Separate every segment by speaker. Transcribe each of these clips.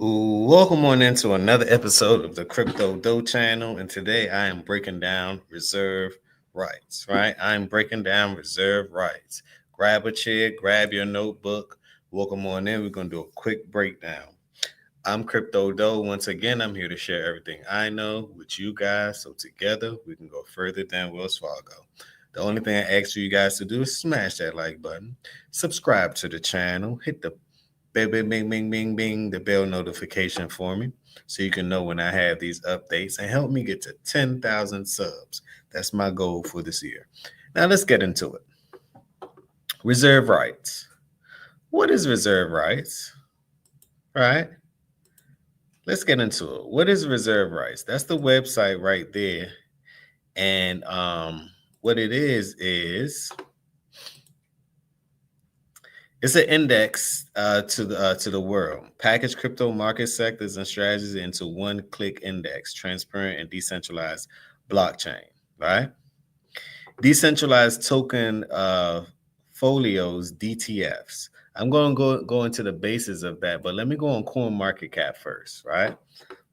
Speaker 1: Welcome on into another episode of the Crypto Dough channel. And today I am breaking down reserve rights, right? I'm breaking down reserve rights. Grab a chair, grab your notebook. Welcome on in. We're going to do a quick breakdown. I'm Crypto Dough. Once again, I'm here to share everything I know with you guys. So together we can go further than Wells Fargo. The only thing I ask you guys to do is smash that like button, subscribe to the channel, hit the bing, bing, bing, bing, bing, bing, the bell notification for me so you can know when I have these updates and help me get to 10,000 subs. That's my goal for this year. Now let's get into it. Reserve rights. What is reserve rights? Right? Let's get into it. What is reserve rights? That's the website right there. And what it is it's an index to the world. Package crypto market sectors and strategies into one-click index, transparent and decentralized blockchain. Right? Decentralized token folios, DTFs. I'm going to go into the basis of that, but let me go on CoinMarketCap first. Right?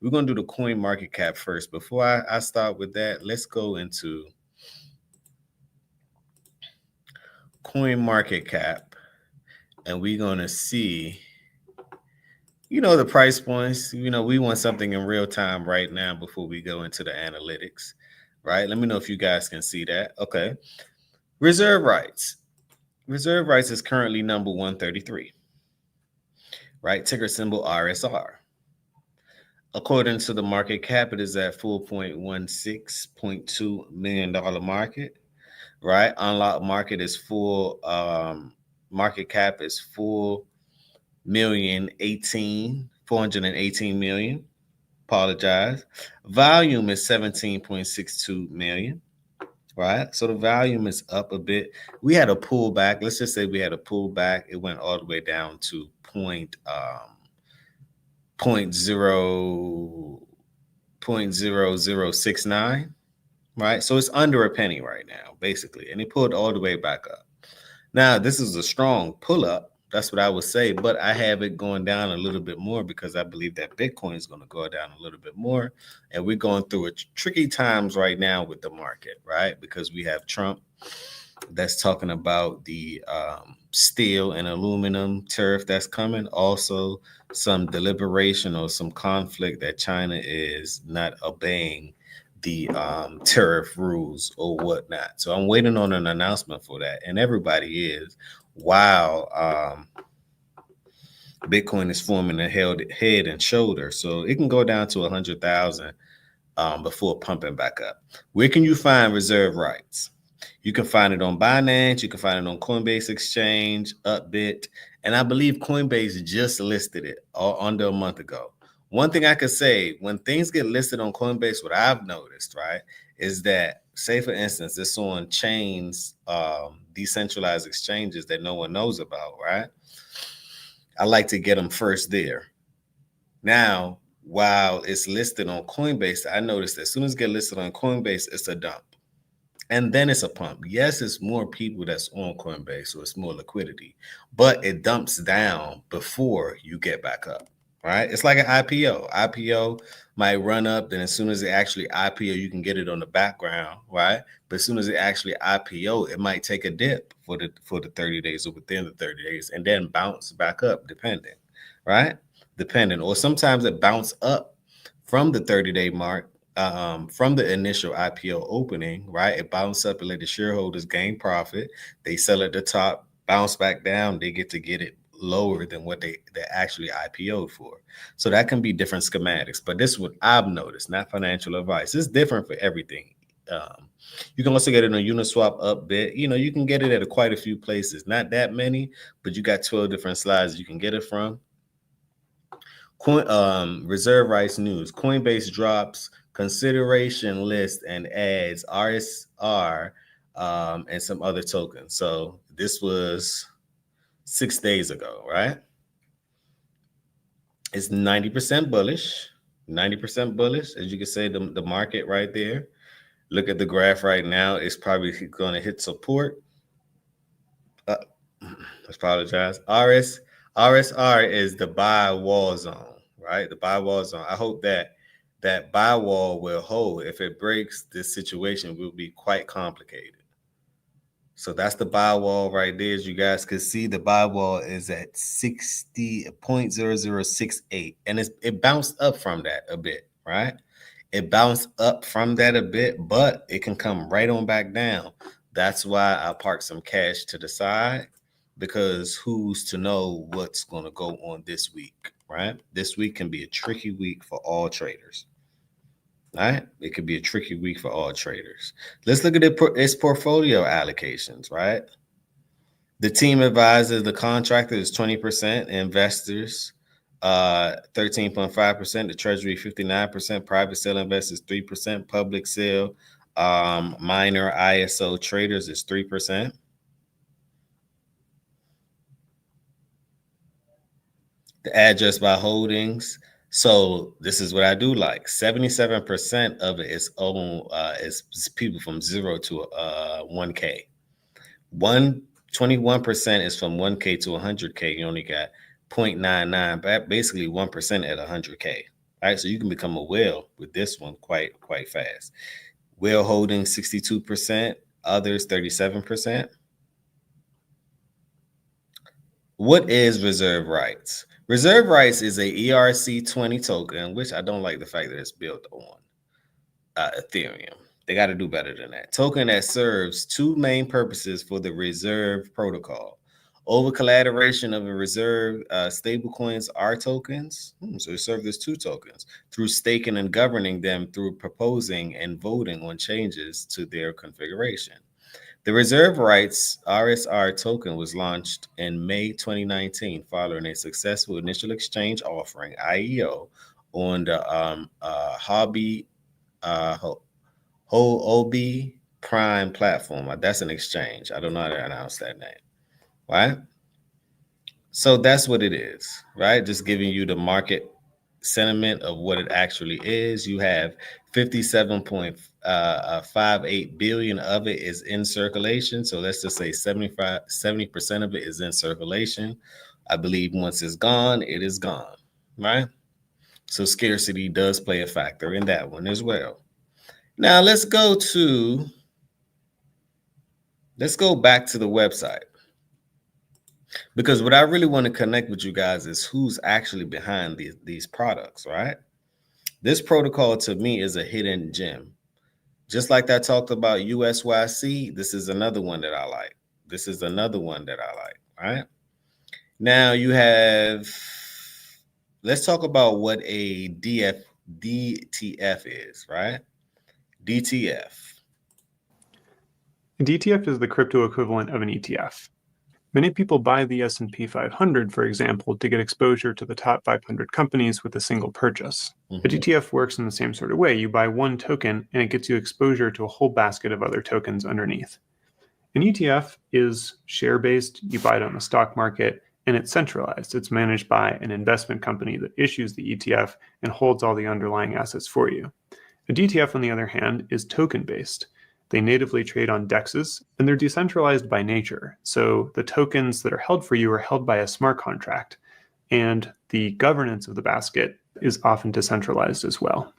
Speaker 1: We're going to do the CoinMarketCap first. Before I start with that, let's go into CoinMarketCap. And we're going to see, the price points. We want something in real time right now before we go into the analytics, right? Let me know if you guys can see that. Okay. Reserve rights. Reserve rights is currently number 133, right? Ticker symbol RSR. According to the market cap, it is at $4.16.2 million market, right? Unlocked market is full. Market cap is 418 million. Apologize. Volume is 17.62 million. Right. So the volume is up a bit. We had a pullback. Let's just say we had a pullback. It went all the way down to point 0.0069. Right. So it's under a penny right now, basically. And it pulled all the way back up. Now, this is a strong pull up. That's what I would say. But I have it going down a little bit more because I believe that Bitcoin is going to go down a little bit more. And we're going through a tricky times right now with the market, right? Because we have Trump that's talking about the steel and aluminum tariff that's coming. Also, some deliberation or some conflict that China is not obeying the tariff rules or whatnot. So I'm waiting on an announcement for that. And everybody is, while Bitcoin is forming a head and shoulder. So it can go down to 100,000 before pumping back up. Where can you find reserve rights? You can find it on Binance. You can find it on Coinbase Exchange, Upbit. And I believe Coinbase just listed it under a month ago. One thing I could say, when things get listed on Coinbase, what I've noticed, right, is that, say, for instance, it's on chains, decentralized exchanges that no one knows about, right? I like to get them first there. Now, while it's listed on Coinbase, I noticed as soon as it gets listed on Coinbase, it's a dump. And then it's a pump. Yes, it's more people that's on Coinbase, so it's more liquidity, but it dumps down before you get back up. Right? It's like an IPO. IPO might run up, then as soon as it actually IPO, you can get it on the background, right? But as soon as it actually IPO, it might take a dip for the 30 days or within the 30 days and then bounce back up, depending, right? Depending. Or sometimes it bounce up from the 30-day mark, from the initial IPO opening, right? It bounced up and let the shareholders gain profit. They sell at the top, bounce back down, they get it lower than what they actually IPO'd for. So that can be different schematics, but this is what I've noticed, not financial advice. It's different for everything. You can also get it on Uniswap, Upbit. You can get it at quite a few places, not that many, but you got 12 different slides you can get it from. Reserve rights news. Coinbase drops consideration list and adds RSR and some other tokens. So this was 6 days ago, right? It's 90% bullish, 90% bullish. As you can say, the market right there. Look at the graph right now. It's probably going to hit support. I apologize. RSR is the buy wall zone, right? The buy wall is on. I hope that that buy wall will hold. If it breaks, this situation will be quite complicated. So that's the buy wall right there. As you guys can see, the buy wall is at 60.0068. And it bounced up from that a bit, right? It bounced up from that a bit, but it can come right on back down. That's why I parked some cash to the side, because who's to know what's going to go on this week, right? This week can be a tricky week for all traders. Right? It could be a tricky week for all traders. Let's look at its portfolio allocations, right? The team advisor, the contractor is 20%, investors 13.5%, the treasury 59%, private sale investors 3%, public sale minor ISO traders is 3%. The address by holdings. So this is what I do like. 77% of it is owned is people from 0 to 1K. 21% is from 1K to 100K. You only got 0.99, basically 1% at 100K. Right, so you can become a whale with this one quite fast. Whale holding 62%, others 37%. What is reserve rights? Reserve rights is a ERC20 token, which I don't like the fact that it's built on Ethereum. They got to do better than that. Token that serves two main purposes for the reserve protocol. Over collateration of a reserve stablecoins are tokens. So it serves as two tokens through staking and governing them through proposing and voting on changes to their configuration. The reserve rights RSR token was launched in May 2019 following a successful initial exchange offering, IEO, on the Huobi Prime platform. That's an exchange. I don't know how to announce that name, right? So that's what it is, right? Just giving you the market sentiment of what it actually is. You have 57.58 billion of it is in circulation. So let's just say 70% of it is in circulation. I believe once it's gone, it is gone, right? So scarcity does play a factor in that one as well. Now let's go back to the website, because what I really want to connect with you guys is who's actually behind these products, right? This protocol to me is a hidden gem. Just like I talked about USYC, this is another one that I like. This is another one that I like, right? Now you have, let's talk about what a DTF is, right? DTF.
Speaker 2: A DTF is the crypto equivalent of an ETF. Many people buy the S&P 500, for example, to get exposure to the top 500 companies with a single purchase. A DTF works in the same sort of way. You buy one token, and it gets you exposure to a whole basket of other tokens underneath. An ETF is share-based. You buy it on the stock market, and it's centralized. It's managed by an investment company that issues the ETF and holds all the underlying assets for you. A DTF, on the other hand, is token-based. They natively trade on DEXs, and they're decentralized by nature. So the tokens that are held for you are held by a smart contract, and the governance of the basket is often decentralized as well.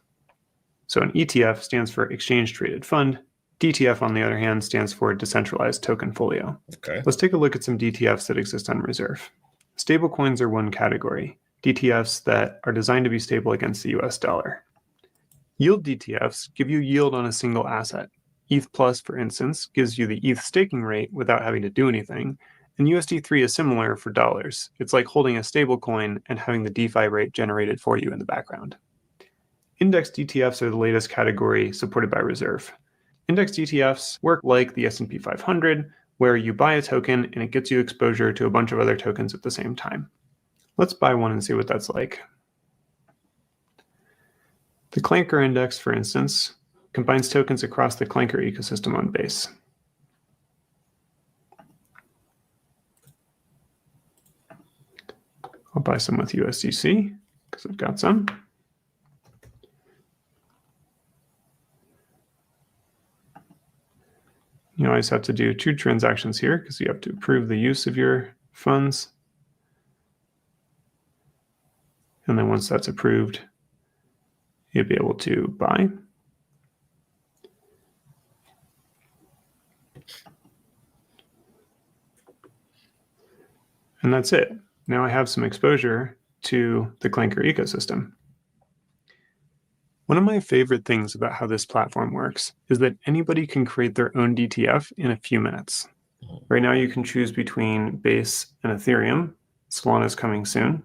Speaker 2: So an ETF stands for Exchange Traded Fund. DTF, on the other hand, stands for Decentralized Token Folio.
Speaker 1: Okay.
Speaker 2: Let's take a look at some DTFs that exist on Reserve. Stablecoins are one category, DTFs that are designed to be stable against the US dollar. Yield DTFs give you yield on a single asset. ETH Plus, for instance, gives you the ETH staking rate without having to do anything, and USD3 is similar for dollars. It's like holding a stablecoin and having the DeFi rate generated for you in the background. Index DTFs are the latest category supported by Reserve. Index DTFs work like the S&P 500, where you buy a token and it gets you exposure to a bunch of other tokens at the same time. Let's buy one and see what that's like. The Clanker Index, for instance, combines tokens across the Clanker ecosystem on Base. I'll buy some with USDC because I've got some. You always have to do 2 transactions here because you have to approve the use of your funds. And then once that's approved, you'll be able to buy. And that's it. Now I have some exposure to the Clanker ecosystem. One of my favorite things about how this platform works is that anybody can create their own DTF in a few minutes. Right now you can choose between Base and Ethereum. Solana is coming soon.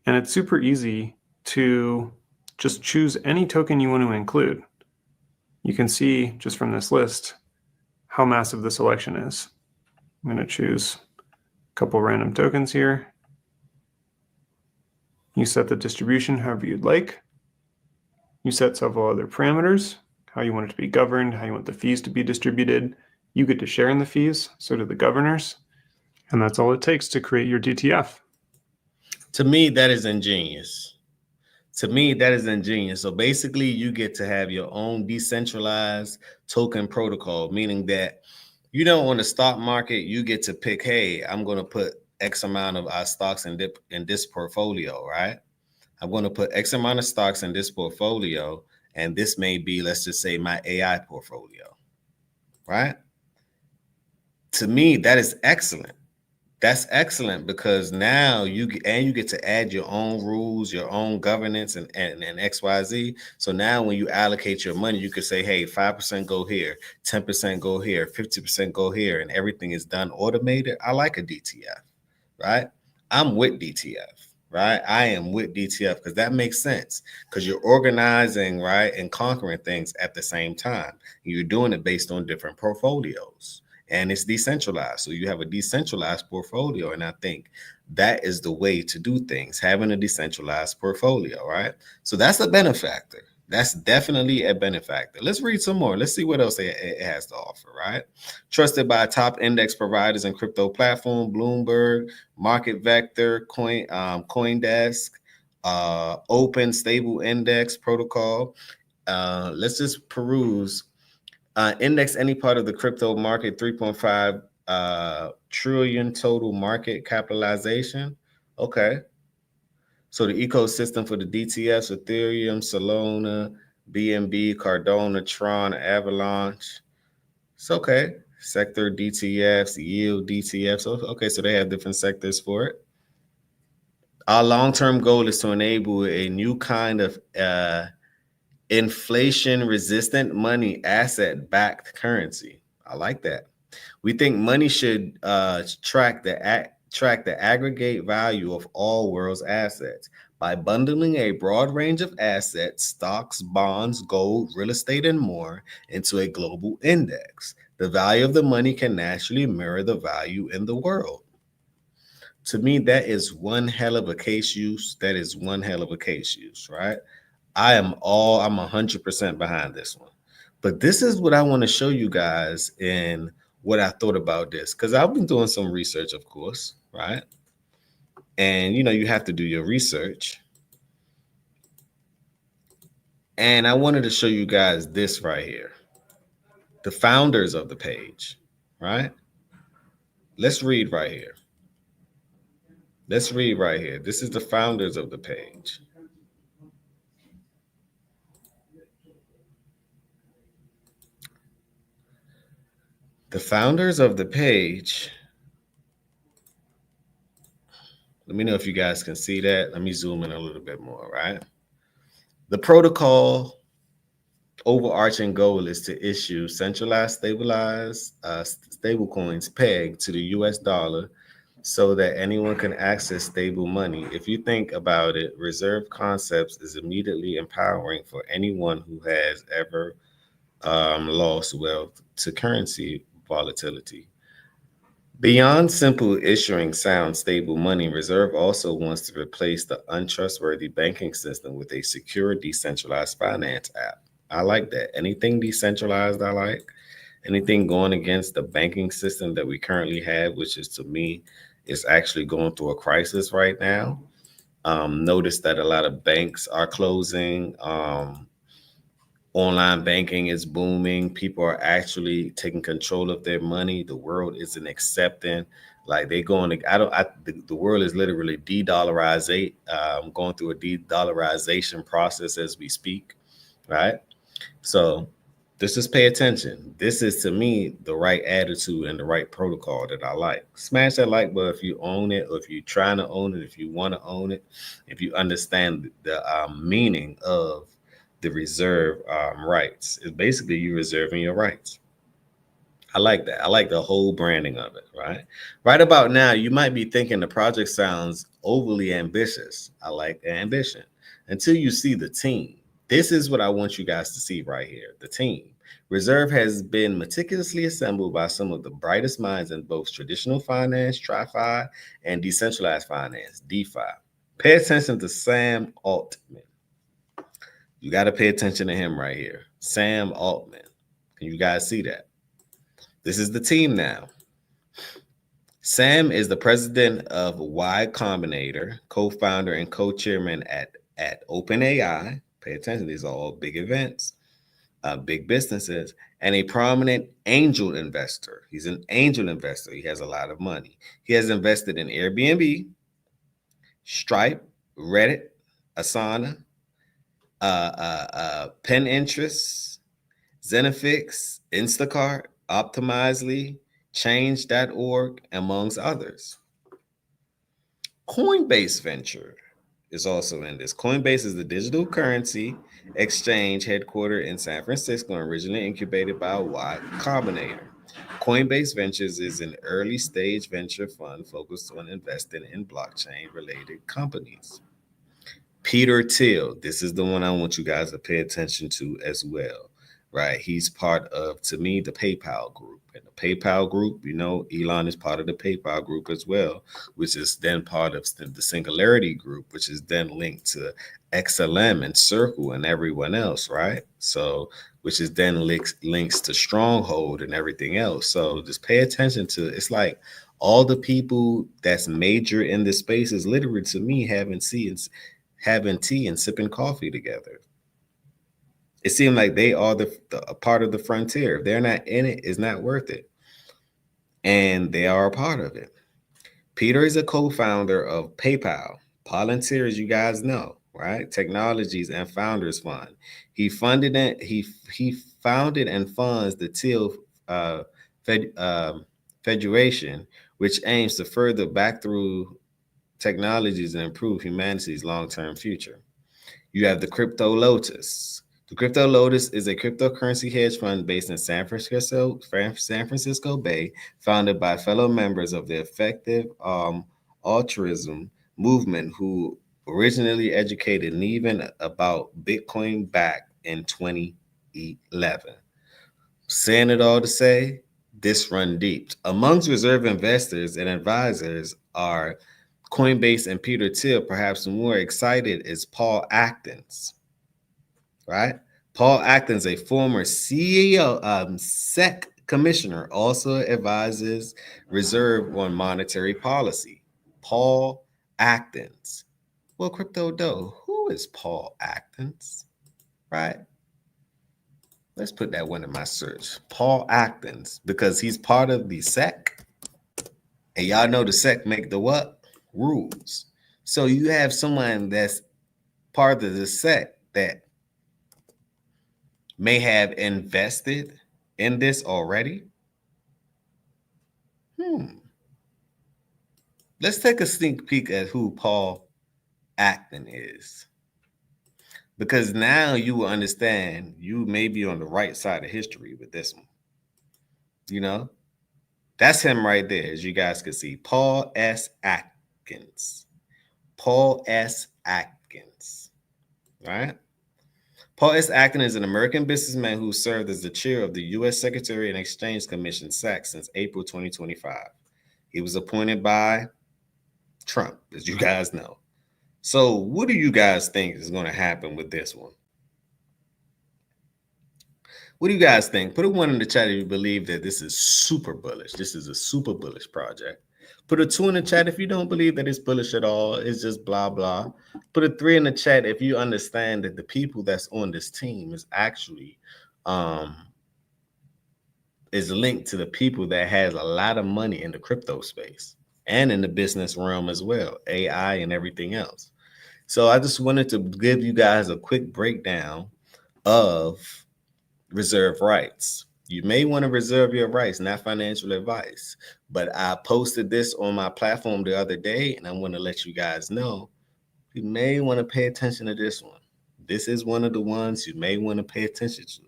Speaker 2: And it's super easy to just choose any token you want to include. You can see just from this list how massive the selection is. I'm going to choose a couple random tokens here. You set the distribution however you'd like. You set several other parameters, how you want it to be governed, how you want the fees to be distributed. You get to share in the fees, so do the governors. And that's all it takes to create your DTF.
Speaker 1: To me, that is ingenious. So basically, you get to have your own decentralized token protocol, meaning that you know, on the stock market, you get to pick, hey, I'm going to put X amount of our stocks in this portfolio, right? I'm going to put X amount of stocks in this portfolio, and this may be, let's just say, my AI portfolio, right? To me, that is excellent. That's excellent because now you get to add your own rules, your own governance, and XYZ. So now when you allocate your money, you could say, hey, 5% go here, 10% go here, 50% go here, and everything is done automated. I like a DTF, right? I'm with DTF, right? I am with DTF because that makes sense because you're organizing, right, and conquering things at the same time. You're doing it based on different portfolios. And it's decentralized. So you have a decentralized portfolio. And I think that is the way to do things, having a decentralized portfolio, right? So that's a benefactor. That's definitely a benefactor. Let's read some more. Let's see what else it has to offer, right? Trusted by top index providers and crypto platform, Bloomberg, Market Vector, CoinDesk, Open Stable Index Protocol. Let's just peruse. Index any part of the crypto market, 3.5 trillion total market capitalization. Okay. So the ecosystem for the DTS, Ethereum, Solana, BNB, Cardano, Tron, Avalanche. It's okay. Sector DTFs, yield DTFs. Okay, so they have different sectors for it. Our long-term goal is to enable a new kind of inflation-resistant money asset-backed currency. I like that. We think money should track the aggregate value of all world's assets by bundling a broad range of assets, stocks, bonds, gold, real estate, and more into a global index. The value of the money can naturally mirror the value in the world. To me, that is one hell of a case use. That is one hell of a case use, right? I'm 100% behind this one. But this is what I want to show you guys in what I thought about this, because I've been doing some research, of course, right? And, you know, you have to do your research. And I wanted to show you guys this right here. The founders of the page, right? Let's read right here. Let's read right here. This is the founders of the page. The founders of the page. Let me know if you guys can see that. Let me zoom in a little bit more, right? The protocol overarching goal is to issue centralized stable coins pegged to the US dollar so that anyone can access stable money. If you think about it, Reserve Concepts is immediately empowering for anyone who has ever lost wealth to currency volatility. Beyond simple issuing sound stable money, Reserve also wants to replace the untrustworthy banking system with a secure decentralized finance app. I like that. Anything decentralized, I like. Anything going against the banking system that we currently have, which is, to me, is actually going through a crisis right now. Notice that a lot of banks are closing. Online banking is booming. People are actually taking control of their money. The world isn't accepting Like they going to, the world is literally going through a de-dollarization process as we speak, right? So just pay attention. This is to me the right attitude and the right protocol that I like. Smash that like button if you own it, or if you're trying to own it, if you want to own it, if you understand the meaning of the reserve rights. It's basically you reserving your rights. I like that. I like the whole branding of it, right? Right about now, you might be thinking the project sounds overly ambitious. I like the ambition until you see the team. This is what I want you guys to see right here. The team. Reserve has been meticulously assembled by some of the brightest minds in both traditional finance, TradFi, and decentralized finance, DeFi. Pay attention to Sam Altman. You got to pay attention to him right here. Sam Altman. Can you guys see that? This is the team now. Sam is the president of Y Combinator, co-founder and co-chairman at OpenAI. Pay attention, these are all big events, big businesses, and a prominent angel investor. He's an angel investor. He has a lot of money. He has invested in Airbnb, Stripe, Reddit, Asana, Pen Interest, Zenefix, Instacart, Optimizely, Change.org, amongst others. Coinbase Venture is also in this. Coinbase is the digital currency exchange headquartered in San Francisco and originally incubated by Y Combinator. Coinbase Ventures is an early stage venture fund focused on investing in blockchain related companies. Peter Thiel, this is the one I want you guys to pay attention to as well, right? He's part of, to me, the PayPal group. And the PayPal group, Elon is part of the PayPal group as well, which is then part of the Singularity group, which is then linked to XLM and Circle and everyone else, right? So, which is then links to Stronghold and everything else. So just pay attention to, it's like all the people that's major in this space is literally, to me, having tea and sipping coffee together. It seemed like they are a part of the frontier. If they're not in it, it's not worth it. And they are a part of it. Peter is a co-founder of PayPal, Palantir, as you guys know, right? Technologies and Founders Fund. He funded it. He founded and funds the Thiel Federation, which aims to further back through technologies and improve humanity's long-term future. You have the Crypto Lotus. The Crypto Lotus is a cryptocurrency hedge fund based in San Francisco Bay, founded by fellow members of the Effective Altruism movement who originally educated Neven about Bitcoin back in 2011. Saying it all to say, this run deep. Amongst reserve investors and advisors are Coinbase and Peter Thiel. Perhaps more excited is Paul Atkins, right? Paul Atkins, a former CEO, SEC commissioner, also advises Reserve on monetary policy. Paul Atkins. Well, Crypto Doe, who is Paul Atkins, right? Let's put that one in my search. Paul Atkins, because he's part of the SEC. And y'all know the SEC make the what? Rules. So you have someone that's part of the SEC that may have invested in this already. Let's take a sneak peek at who Paul Atkins is. Because now you will understand you may be on the right side of history with this one. That's him right there, as you guys can see. Paul S. Atkins. Paul S. Atkins. Right? Paul S. Atkins is an American businessman who served as the chair of the U.S. Secretary and Exchange Commission, SEC, since April 2025. He was appointed by Trump, as you guys know. So what do you guys think is going to happen with this one? What do you guys think? Put a 1 in the chat if you believe that this is super bullish. This is a super bullish project. Put a 2 in the chat if you don't believe that it's bullish at all. It's just blah, blah. Put a 3 in the chat if you understand that the people that's on this team is actually is linked to the people that has a lot of money in the crypto space. and in the business realm as well, AI and everything else. So I just wanted to give you guys a quick breakdown of reserve rights. You may want to reserve your rights, not financial advice, but I posted this on my platform the other day, and I want to let you guys know you may want to pay attention to this one. This is one of the ones you may want to pay attention to.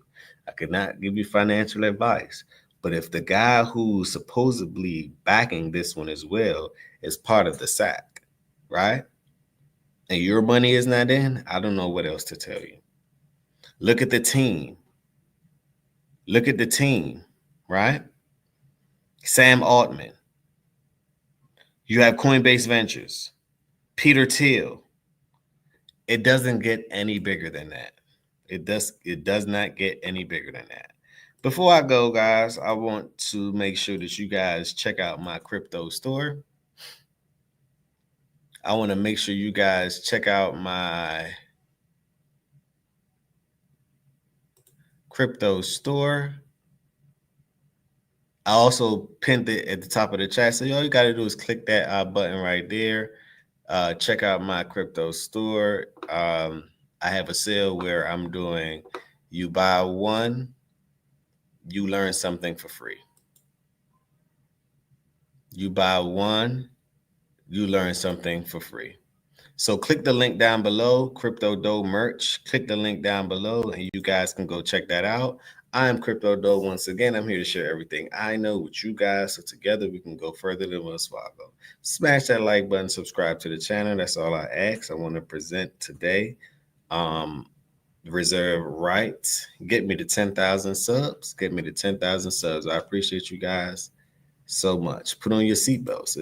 Speaker 1: I could not give you financial advice, but if the guy who's supposedly backing this one as well is part of the SAC, right? And your money is not in, I don't know what else to tell you. Look at the team. Look at the team, right? Sam Altman. You have Coinbase Ventures, Peter Thiel. It doesn't get any bigger than that. It does not get any bigger than that. Before I go, guys, I want to make sure that you guys check out my crypto store. I want to make sure you guys check out my crypto store. I also pinned it at the top of the chat. So all you got to do is click that button right there. Check out my crypto store. I have a sale where I'm doing, you buy one, you learn something for free. You buy one, you learn something for free. So click the link down below, Crypto Dough merch. Click the link down below and you guys can go check that out. I am Crypto Dough. Once again, I'm here to share everything I know with you guys, so together we can go further than Wells Fargo. Smash that like button, subscribe to the channel. That's all I ask. I want to present today reserve rights. Get me to 10,000 subs. Get me to 10,000 subs. I appreciate you guys so much. Put on your seatbelts.